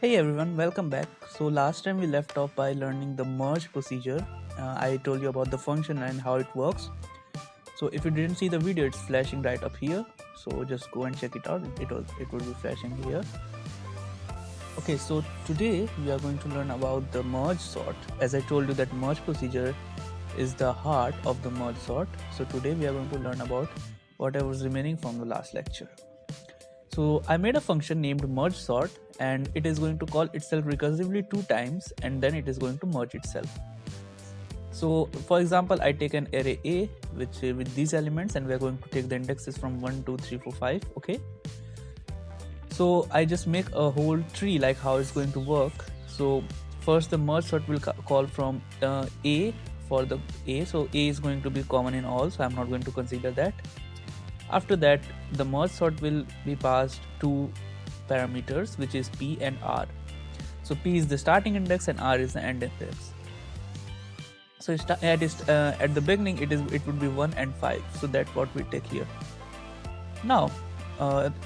Hey everyone, welcome back. So last time we left off by learning the merge procedure. I told you about the function and how it works. So if you didn't see the video, it's flashing right up here. So just go and check it out. It will be flashing here. Okay, so today we are going to learn about the merge sort. As I told you that merge procedure is the heart of the merge sort. So today we are going to learn about whatever was remaining from the last lecture. So I made a function named merge sort and it is going to call itself recursively 2 times and then it is going to merge itself. So for example, I take an array A which with these elements and we are going to take the indexes from 1, 2, 3, 4, 5. Okay. So I just make a whole tree like how it's going to work. So first the merge sort will call from A for the A. So A is going to be common in all. So I'm not going to consider that. After that, the merge sort will be passed two parameters, which is P and R. So P is the starting index and R is the end index. So at the beginning, it would be 1 and 5. So that's what we take here. Now,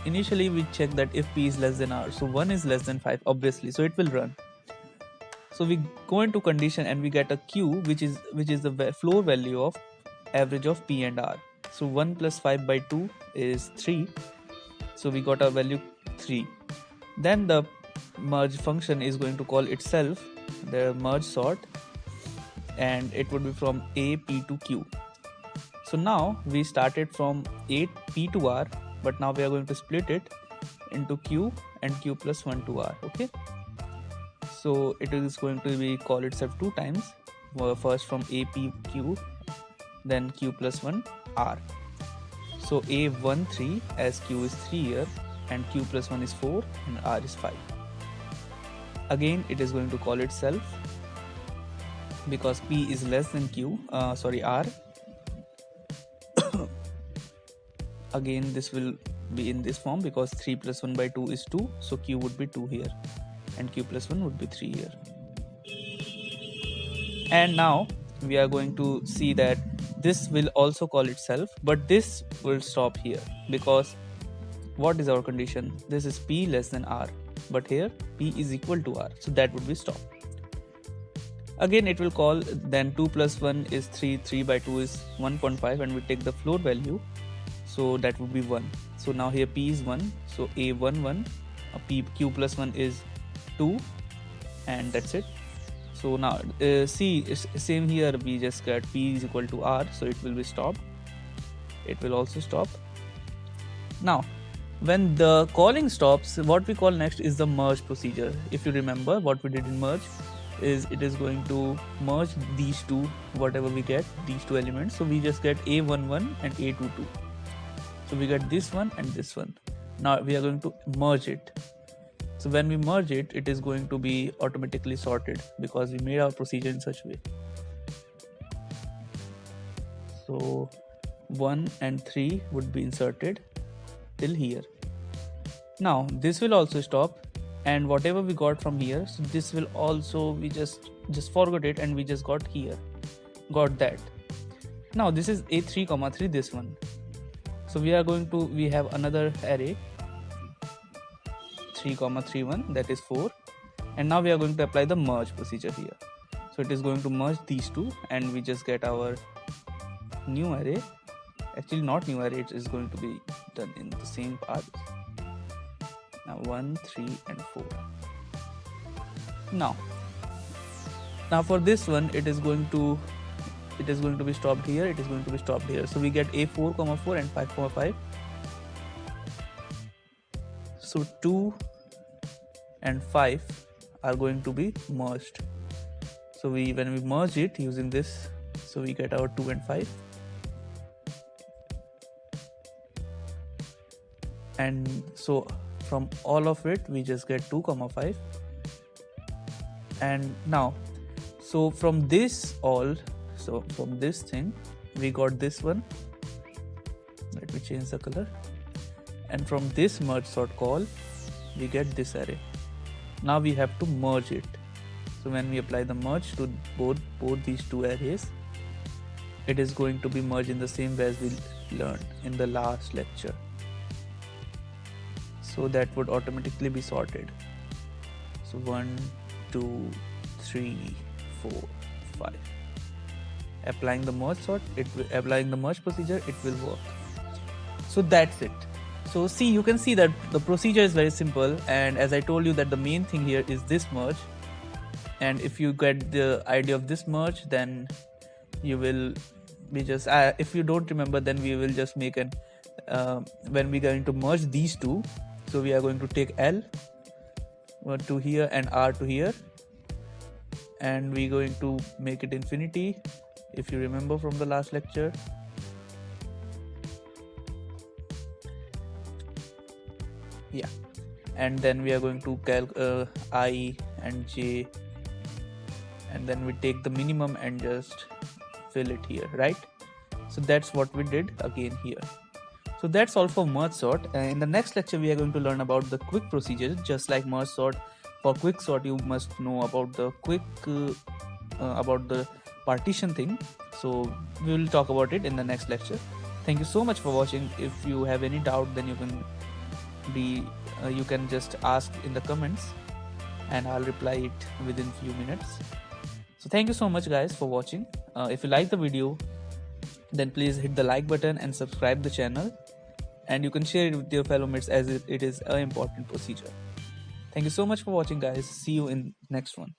initially we check that if P is less than R. So 1 is less than 5, obviously. So it will run. So we go into condition and we get a Q, which is the floor value of average of P and R. So 1 plus 5 by 2 is 3. So we got our value 3. Then the merge function is going to call itself the merge sort and it would be from A, P to Q. So now we started from A, P to R, but now we are going to split it into Q and Q plus 1 to R. Okay. So it is going to be call itself 2 times. First from A, P, Q, then Q plus 1 R. So A1 3 as Q is 3 here and Q plus 1 is 4 and R is 5. Again it is going to call itself because P is less than R. Again this will be in this form because 3 plus 1 by 2 is 2. So Q would be 2 here and Q plus 1 would be 3 here. And now we are going to see that this will also call itself, but this will stop here because what is our condition? This is P less than R, but here P is equal to R, so that would be stop. Again it will call, then 2 plus 1 is 3, 3 by 2 is 1.5 and we take the floor value, so that would be 1. So now here P is 1, so A1 1, Q plus 1 is 2 and that's it. So now see, same here, we just get P is equal to R, so it will be stopped. It will also stop. Now when the calling stops, what we call next is the merge procedure. If you remember what we did in merge is it is going to merge these two, whatever we get, these two elements. So we just get A11 and A22. So we get this one and this one. Now we are going to merge it. So when we merge it, it is going to be automatically sorted because we made our procedure in such a way. So 1 and 3 would be inserted till here. Now this will also stop, and whatever we got from here, so this will also, we just forgot it and we just got here, got that. Now this is A3 comma 3, this one. So we have another array 3 comma 3 1, that is 4, and now we are going to apply the merge procedure here. So it is going to merge these two and we just get our new array. Actually not new array, it is going to be done in the same path. Now 1 3 and 4. Now for this one, it is going to be stopped here, it is going to be stopped here. So we get A4 comma 4 and 5 comma 5. So 2 and 5 are going to be merged. So when we merge it using this, so we get our 2 and 5. And so from all of it we just get 2 comma 5. And now so from this thing we got this one. Let me change the color. And from this merge sort call we get this array. Now we have to merge it. So when we apply the merge to both these two arrays, it is going to be merged in the same way as we learned in the last lecture. So that would automatically be sorted. So 1, 2, 3, 4, 5. Applying the merge sort, applying the merge procedure, it will work. So that's it. So see, you can see that the procedure is very simple, and as I told you that the main thing here is this merge, and if you get the idea of this merge, then you will be just if you don't remember, then we will just make an when we are going to merge these two, so we are going to take L to here and R to here, and we're going to make it infinity, if you remember from the last lecture. Yeah, and then we are going to calc I and J, and then we take the minimum and just fill it here, right? So that's what we did again here. So that's all for merge sort. In the next lecture, we are going to learn about the quick procedure. Just like merge sort, for quick sort, you must know about the quick about the partition thing. So we will talk about it in the next lecture. Thank you so much for watching. If you have any doubt, then you can just ask in the comments, and I'll reply it within few minutes. So thank you so much guys for watching. If you like the video, then please hit the like button and subscribe the channel, and you can share it with your fellow mates, as it is an important procedure. Thank you so much for watching guys. See you in next one.